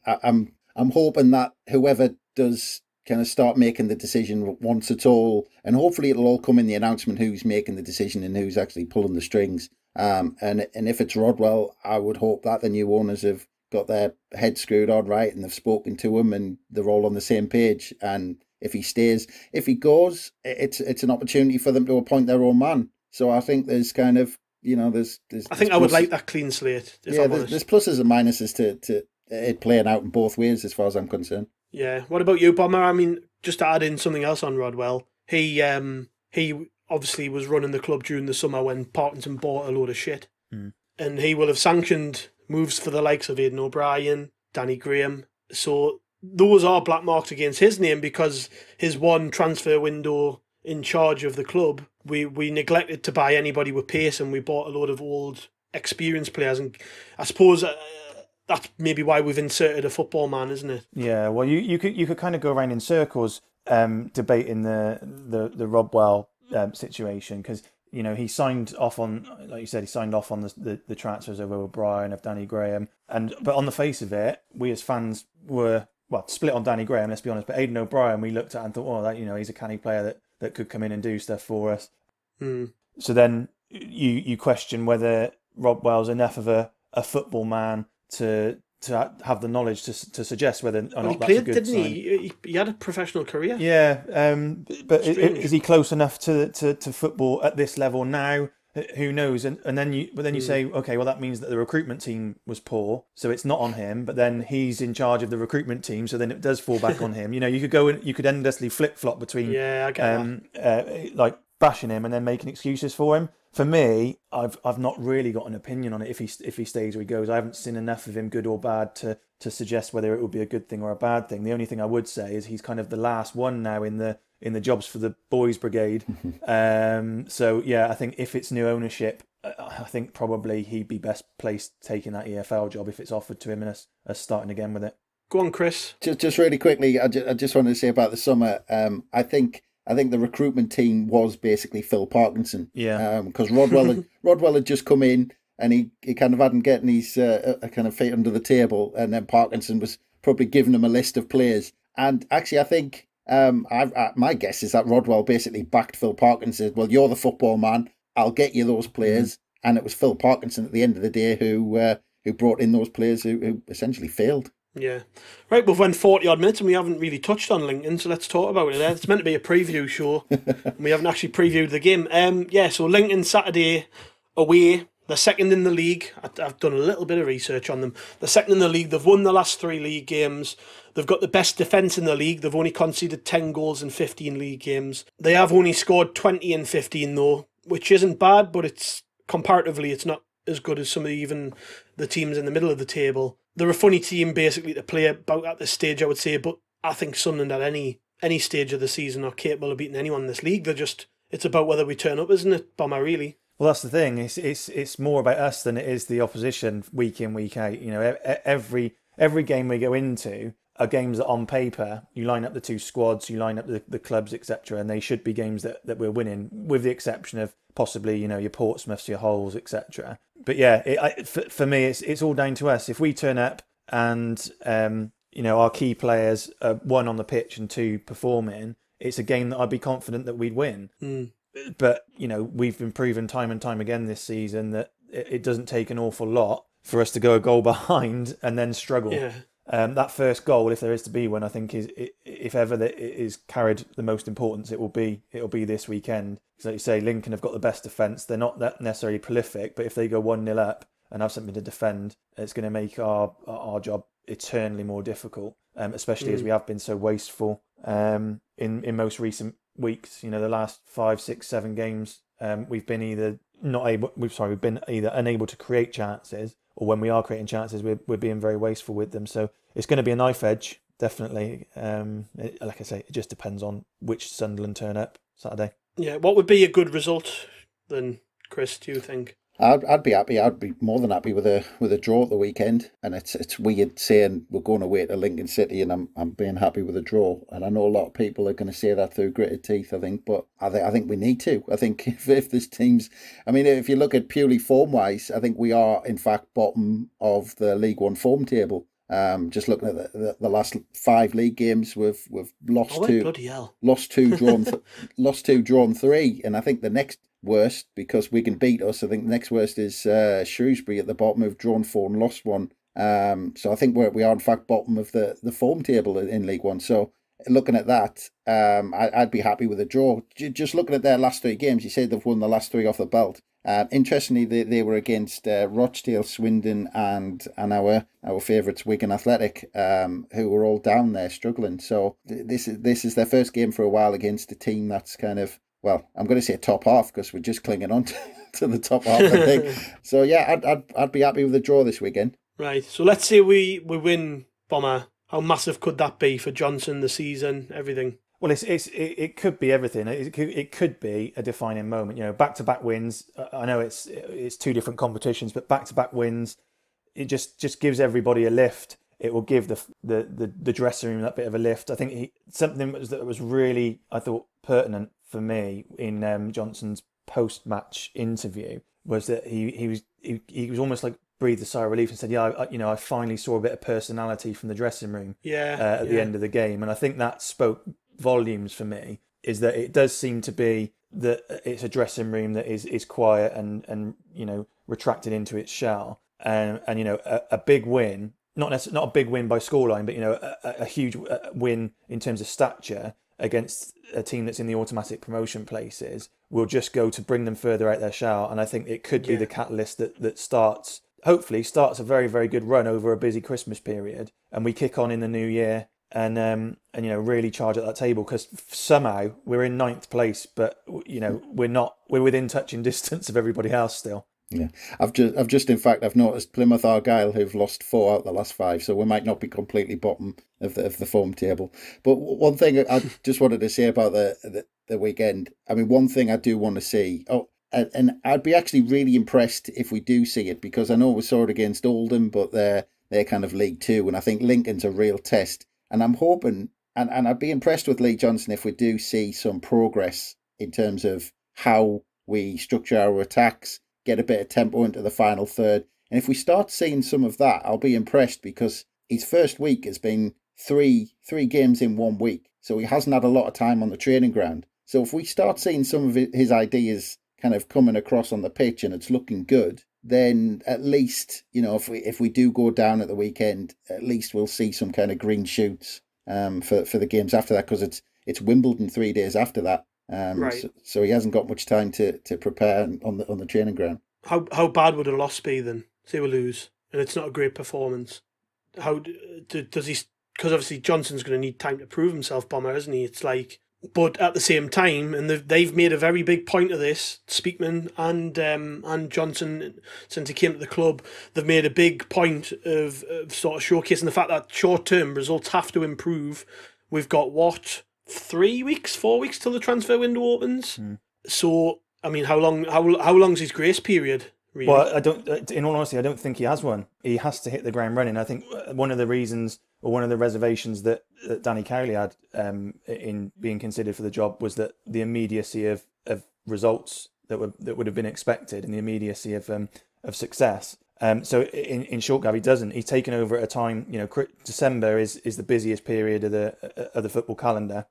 I'm hoping that whoever does kind of start making the decision once it's all, and hopefully it'll all come in the announcement who's making the decision and who's actually pulling the strings. And if it's Rodwell, I would hope that the new owners have got their head screwed on right and they've spoken to him and they're all on the same page. And if he stays, if he goes, it's an opportunity for them to appoint their own man. So I think there's kind of, there's
I think I would like that clean slate.
There's pluses and minuses to it playing out in both ways as far as I'm concerned.
Yeah. What about you, Bomber? I mean, just to add in something else on Rodwell, he obviously was running the club during the summer when Parkinson bought a load of shit. And he will have sanctioned moves for the likes of Aidan O'Brien, Danny Graham. So those are black marks against his name, because his one transfer window in charge of the club, we neglected to buy anybody with pace, and we bought a load of old experienced players. And I suppose that's maybe why we've inserted a football man, isn't it?
Yeah, well, you could kind of go around in circles debating the Rodwell situation, because he signed off on, like you said, the transfers of O'Brien, of Danny Graham, but on the face of it, we as fans were well, split on Danny Graham, let's be honest, but Aidan O'Brien we looked at and thought, oh, that, he's a canny player that could come in and do stuff for us. So then you question whether Rodwell's enough of a football man to have the knowledge to suggest whether or not that's a good sign.
He had a professional career.
Yeah, but is he close enough to football at this level now? Who knows? And then you say, okay, well that means that the recruitment team was poor, so it's not on him. But then he's in charge of the recruitment team, so then it does fall back on him. You could go and you could endlessly flip flop between like bashing him and then making excuses for him. For me, I've not really got an opinion on it if he stays or he goes. I haven't seen enough of him, good or bad, to suggest whether it would be a good thing or a bad thing. The only thing I would say is he's kind of the last one now in the jobs for the boys brigade. So yeah, I think if it's new ownership, I think probably he'd be best placed taking that EFL job if it's offered to him and us starting again with it.
Go on, Chris.
Just really quickly, I just wanted to say about the summer. I think the recruitment team was basically Phil Parkinson.
Yeah.
Because Rodwell had just come in and he kind of hadn't gotten his kind of feet under the table, and then Parkinson was probably giving him a list of players. And actually, I think my guess is that Rodwell basically backed Phil Parkinson. Well, you're the football man. I'll get you those players. And it was Phil Parkinson at the end of the day who brought in those players who essentially failed.
Yeah. Right, we've went 40 odd minutes and we haven't really touched on Lincoln, so let's talk about it. It's meant to be a preview show. And we haven't actually previewed the game. So Lincoln Saturday away. They're second in the league. I've done a little bit of research on them. They're second in the league. They've won the last 3 league games. They've got the best defence in the league. They've only conceded 10 goals in 15 league games. They have only scored 20 in 15 though, which isn't bad, but it's comparatively it's not as good as some of even the teams in the middle of the table. They're a funny team basically to play about at this stage, I would say, but I think Sunderland at any stage of the season are capable of beating anyone in this league. It's about whether we turn up, isn't it, Bomber, really?
Well, that's the thing. It's more about us than it is the opposition week in, week out. Every game we go into are games that on paper, you line up the 2 squads, you line up the clubs, etc., and they should be games that we're winning, with the exception of possibly, your Portsmouths, your Hulls, etc. But yeah, for me, it's all down to us. If we turn up and, our key players are 1 on the pitch and 2 performing, it's a game that I'd be confident that we'd win. But, we've been proven time and time again this season that it doesn't take an awful lot for us to go a goal behind and then struggle.
Yeah.
That first goal, if there is to be one, I think if ever that it is carried the most importance, it'll be this weekend. Because like you say, Lincoln have got the best defence. They're not that necessarily prolific, but if they go 1-0 up and have something to defend, it's going to make our job eternally more difficult. Especially as we have been so wasteful in most recent weeks. The last 5, 6, 7 games, we've been either unable to create chances, or when we are creating chances, we're being very wasteful with them. So it's going to be a knife edge, definitely. Like I say, it just depends on which Sunderland turn up Saturday. Yeah,
what would be a good result then, Chris, do you think?
I'd be happy. I'd be more than happy with a draw at the weekend. And it's weird saying we're going away to Lincoln City and I'm being happy with a draw. And I know a lot of people are going to say that through gritted teeth, I think. But I think we need to. I think if there's teams... I mean, if you look at purely form-wise, I think we are, in fact, bottom of the League One form table. Just looking at the last 5 league games, we've lost 2,
bloody hell.
lost 2, drawn 3, and I think the next worst, because Wigan beat us, I think the next worst is Shrewsbury at the bottom, who've drawn 4 and lost 1. So I think we are in fact bottom of the form table in League One. So looking at that, I'd be happy with a draw. Just looking at their last 3 games, you say they've won the last 3 off the belt. Interestingly, they were against Rochdale, Swindon, and our favourites Wigan Athletic, who were all down there struggling. So this is their first game for a while against a team that's kind of, well, I'm going to say top half because we're just clinging on to the top half, I think. So yeah, I'd be happy with a draw this weekend.
Right. So let's say we win, Bomber. How massive could that be for Johnson, the season, everything?
Well, it could be everything. It could be a defining moment. Back-to-back wins. I know it's 2 different competitions, but back-to-back wins, it just gives everybody a lift. It will give the dressing room that bit of a lift. I think something that was really, I thought, pertinent for me in Johnson's post-match interview was that he was almost like breathed a sigh of relief and said, "Yeah, I finally saw a bit of personality from the dressing room at the end of the game." And I think that spoke volumes for me. Is that it does seem to be that it's a dressing room that is quiet and retracted into its shell, and a big win, not a big win by scoreline, but a huge win in terms of stature against a team that's in the automatic promotion places will just go to bring them further out their shell. And I think it could be the catalyst that hopefully starts a very, very good run over a busy Christmas period, and we kick on in the new year and really charge at that table, because somehow we're in 9th place, but we're within touching distance of everybody else still.
Yeah, I've noticed Plymouth Argyle who've lost 4 out of the last 5, so we might not be completely bottom of the form table. But one thing I just wanted to say about the weekend, I mean, one thing I do want to see, and I'd be actually really impressed if we do see it, because I know we saw it against Oldham, but they're kind of League 2, and I think Lincoln's a real test. And I'm hoping, and I'd be impressed with Lee Johnson if we do see some progress in terms of how we structure our attacks, get a bit of tempo into the final third. And if we start seeing some of that, I'll be impressed, because his first week has been three games in 1 week. So he hasn't had a lot of time on the training ground. So if we start seeing some of his ideas kind of coming across on the pitch and it's looking good, then at least, if we do go down at the weekend, at least we'll see some kind of green shoots for the games after that, because it's Wimbledon 3 days after that.
Right.
So he hasn't got much time to prepare on the training ground.
How bad would a loss be then? Say we lose and it's not a great performance. How does he? Because obviously Johnson's going to need time to prove himself, Bomber, isn't he? It's like, but at the same time, and they've made a very big point of this, Speakman and Johnson, since he came to the club, they've made a big point of sort of showcasing the fact that short-term results have to improve. We've got 4 weeks till the transfer window opens. So I mean, how long's his grace period? Really?
Well, in all honesty, I don't think he has one. He has to hit the ground running. I think one of the reasons, or one of the reservations that Danny Cowley had in being considered for the job, was that the immediacy of results that would have been expected, and the immediacy of success. So in short, Gav, he doesn't. He's taken over at a time. December is the busiest period of the football calendar.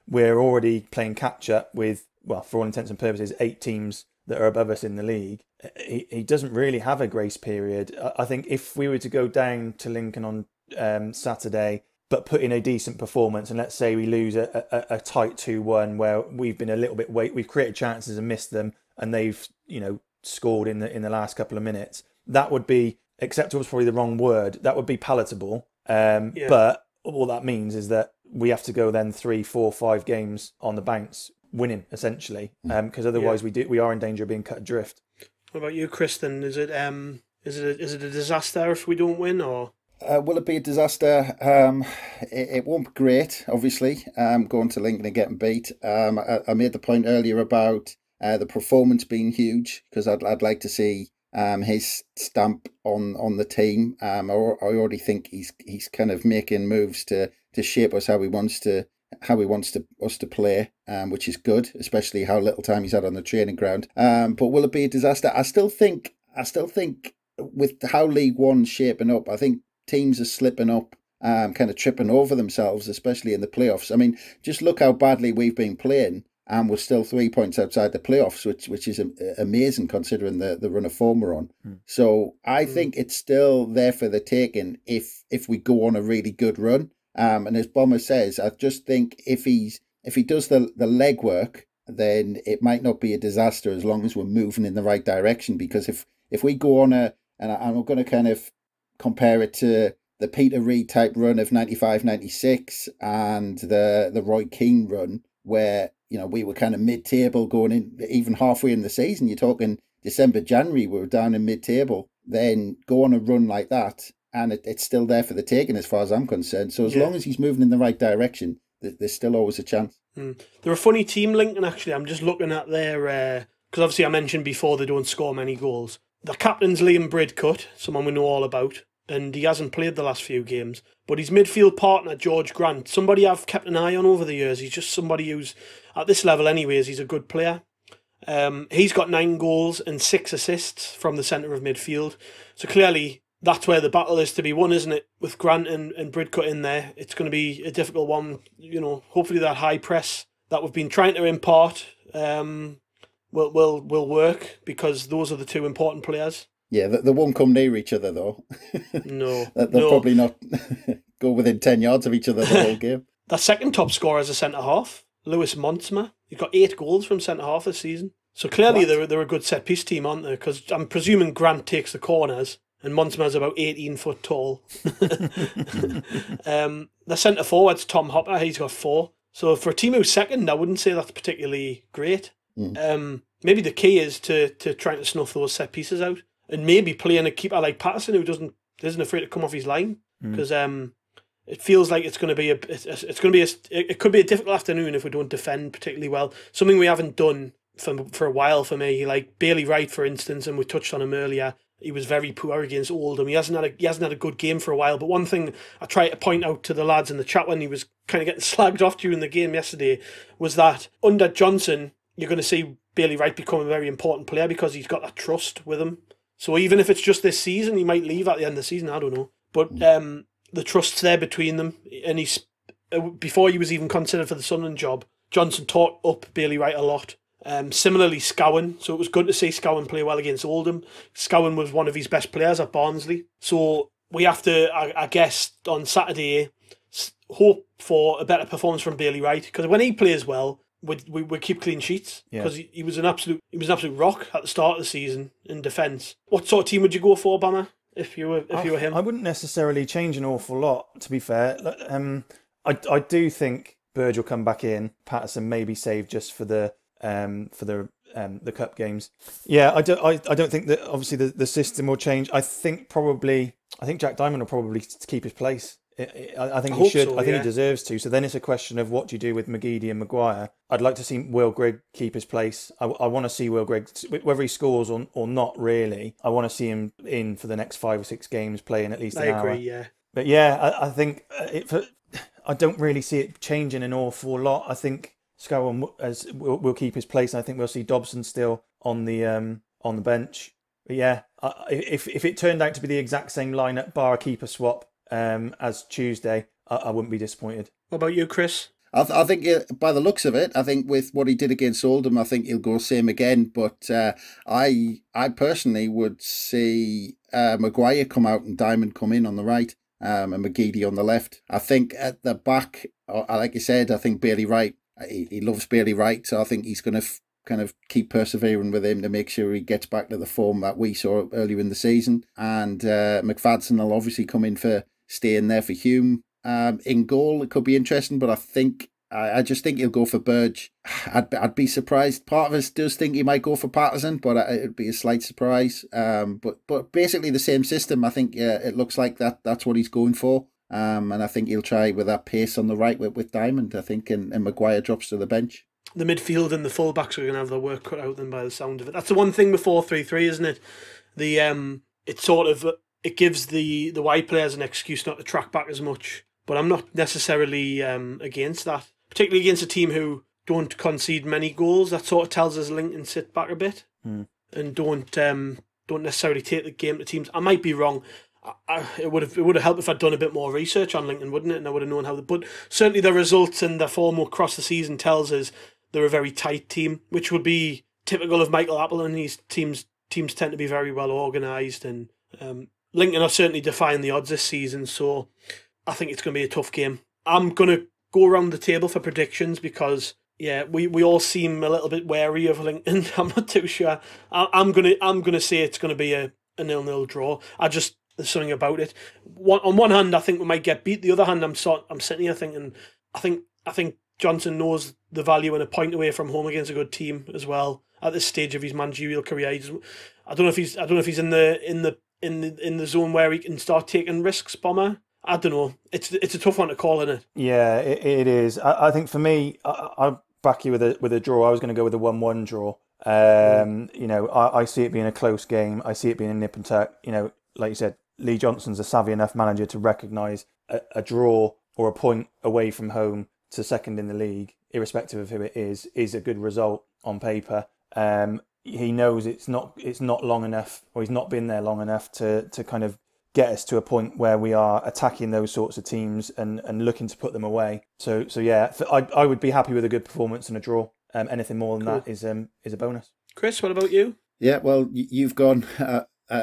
We're already playing catch up with, well, for all intents and purposes, 8 teams that are above us in the league. He doesn't really have a grace period. I think if we were to go down to Lincoln on Saturday, but put in a decent performance, and let's say we lose a tight 2-1 where we've been a little bit we've created chances and missed them, and they've scored in the last couple of minutes, that would be acceptable. Is probably the wrong word. That would be palatable. But all that means is that we have to go then 3, 4, 5 games on the bounce, winning essentially, because otherwise we are in danger of being cut adrift.
What about you, Chris? Then is it a disaster if we don't win, or?
Will it be a disaster? It won't be great, obviously, going to Lincoln and getting beat. I made the point earlier about the performance being huge, because I'd like to see his stamp on the team. I already think he's kind of making moves to shape us how he wants us to play, which is good, especially how little time he's had on the training ground. But will it be a disaster? I still think with how League One's shaping up, I think teams are slipping up, kind of tripping over themselves, especially in the playoffs. I mean, just look how badly we've been playing, and we're still 3 points outside the playoffs, which is amazing considering the run of form we're on. So I think it's still there for the taking if we go on a really good run. And as Bomber says, I just think if he does the legwork, then it might not be a disaster as long as we're moving in the right direction. Because if we go on and I'm going to kind of compare it to the Peter Reid type run of 95-96 and the Roy Keane run, where we were kind of mid-table going in, even halfway in the season. You're talking December, January, we were down in mid-table. Then go on a run like that, and it's still there for the taking as far as I'm concerned. So as long as he's moving in the right direction, there's still always a chance.
They're a funny team, Lincoln, actually. I'm just looking at their... Because obviously I mentioned before they don't score many goals. The captain's Liam Bridcut, someone we know all about, and he hasn't played the last few games. But his midfield partner, George Grant, somebody I've kept an eye on over the years. He's just somebody who's, at this level anyways, he's a good player. He's got 9 goals and 6 assists from the centre of midfield. So clearly, that's where the battle is to be won, isn't it? With Grant and Bridcut in there, it's going to be a difficult one. You know, hopefully that high press that we've been trying to impart will work, because those are the 2 important players.
Yeah, they won't come near each other though.
No,
they'll probably not go within 10 yards of each other the whole game.
The second top scorer is a centre half, Louis Montsma. He's got 8 goals from centre half this season. So clearly they're a good set piece team, aren't they? Because I'm presuming Grant takes the corners, and Montsma's about 18 foot tall. The centre forward's Tom Hopper. He's got 4. So for a team who's second, I wouldn't say that's particularly great. Maybe the key is to trying to snuff those set pieces out, and maybe playing a keeper like Patterson, who isn't afraid to come off his line, because it feels like it could be a difficult afternoon if we don't defend particularly well. Something we haven't done for a while for me. Like Bailey Wright, for instance, and we touched on him earlier. He was very poor against Oldham. He hasn't had a good game for a while. But one thing I tried to point out to the lads in the chat when he was kind of getting slagged off during the game yesterday was that under Johnson, you're going to see Bailey Wright become a very important player, because he's got that trust with him. So even if it's just this season, he might leave at the end of the season. I don't know. But the trust's there between them. And before he was even considered for the Sunderland job, Johnson taught up Bailey Wright a lot. Similarly, Scowen. So it was good to see Scowen play well against Oldham. Scowen was one of his best players at Barnsley. So we have to, I guess, on Saturday, hope for a better performance from Bailey Wright, because when he plays well, we keep clean sheets, because he was an absolute rock at the start of the season in defence. What sort of team would you go for, Bama, if you were him?
I wouldn't necessarily change an awful lot, to be fair. I do think Burge will come back in. Patterson may be saved just for the cup games. Yeah, I don't think that obviously the system will change. I think Jack Diamond will probably keep his place. I think he should. So, I think he deserves to. So then it's a question of what do you do with McGeady and Maguire. I'd like to see Will Grigg keep his place. I want to see Will Grigg, whether he scores or not really. I want to see him in for the next 5 or 6 games, playing at least an hour.
I agree, yeah.
But yeah, I think I don't really see it changing an awful lot. I think Scowen will keep his place, and I think we'll see Dobson still on the bench. But yeah, if it turned out to be the exact same lineup, bar a keeper swap, as Tuesday, I wouldn't be disappointed.
What about you, Chris?
I think by the looks of it, I think with what he did against Oldham, I think he'll go same again. But I personally would see Maguire come out and Diamond come in on the right, and McGeady on the left. I think at the back, like you said, I think Bailey Wright, he loves Bailey Wright, so I think he's going to kind of keep persevering with him to make sure he gets back to the form that we saw earlier in the season. And McFadden will obviously come in for staying there for Hume. In goal, it could be interesting, but I just think he'll go for Burge. I'd be surprised. Part of us does think he might go for Patterson, but it'd be a slight surprise. But basically the same system. I think it looks like that's what he's going for. And I think he'll try with that pace on the right with Diamond, I think, and Maguire drops to the bench.
The midfield and the fullbacks are going to have their work cut out then by the sound of it. That's the one thing with 4-3-3, isn't it? It gives the wide players an excuse not to track back as much. But I'm not necessarily against that, particularly against a team who don't concede many goals. That sort of tells us Lincoln sit back a bit and don't necessarily take the game to teams. I might be wrong. It would have helped if I'd done a bit more research on Lincoln, wouldn't it? And I would have known how. But certainly the results and the form across the season tells us they're a very tight team, which would be typical of Michael Apple and these teams. Teams tend to be very well organised, and Lincoln are certainly defying the odds this season. So I think it's going to be a tough game. I'm going to go around the table for predictions because we all seem a little bit wary of Lincoln. I'm not too sure. I'm gonna say it's going to be a 0-0 draw. There's something about it. On one hand, I think we might get beat. The other hand, I'm sitting here thinking, I think Johnson knows the value in a point away from home against a good team as well at this stage of his managerial career. I don't know if he's in the zone where he can start taking risks, Bomber. I don't know. It's a tough one to call, isn't it?
Yeah, it is. I think for me, I'll back you with a draw. I was going to go with a 1-1 draw. I see it being a close game. I see it being a nip and tuck. Like you said, Lee Johnson's a savvy enough manager to recognise a draw or a point away from home to second in the league, irrespective of who it is a good result on paper. He knows it's not long enough, or he's not been there long enough to kind of get us to a point where we are attacking those sorts of teams and looking to put them away. So yeah, I would be happy with a good performance and a draw. Anything more than that is a bonus.
Chris, what about you?
Yeah, well, you've gone,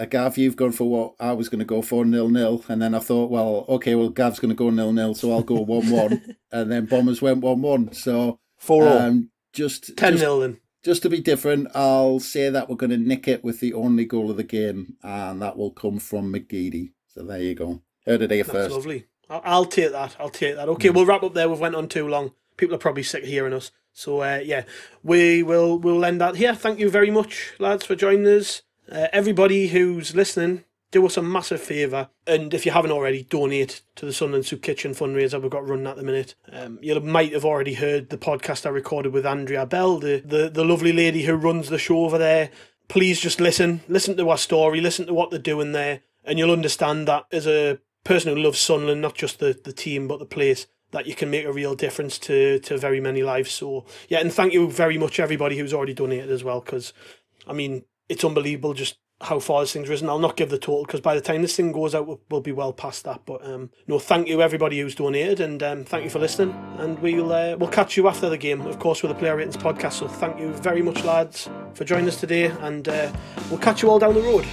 Gav, you've gone for what I was going to go for, 0-0, and then I thought, well, okay, well, Gav's going to go 0-0, so I'll go 1-1, and then Bombers went 1-1, so
4-4.
Just
10-0 then.
Just to be different, I'll say that we're going to nick it with the only goal of the game, and that will come from McGeady. So there you go. Heard it here first.
That's lovely. I'll take that. Okay, we'll wrap up there. We've went on too long. People are probably sick of hearing us. So yeah, we'll end that here. Thank you very much, lads, for joining us. Everybody who's listening, do us a massive favour, and if you haven't already, donate to the Sunderland Soup Kitchen fundraiser we've got running at the minute. You might have already heard the podcast I recorded with Andrea Bell, the lovely lady who runs the show over there. Please just listen to our story, listen to what they're doing there, and you'll understand that as a person who loves Sunderland, not just the team but the place, that you can make a real difference to very many lives. So yeah, and thank you very much everybody who's already donated as well, because I mean, it's unbelievable just how far this thing's risen. I'll not give the total because by the time this thing goes out, we'll be well past that. But no, thank you everybody who's donated, and thank you for listening. And we'll catch you after the game, of course, with the Player Ratings podcast. So thank you very much, lads, for joining us today, and we'll catch you all down the road.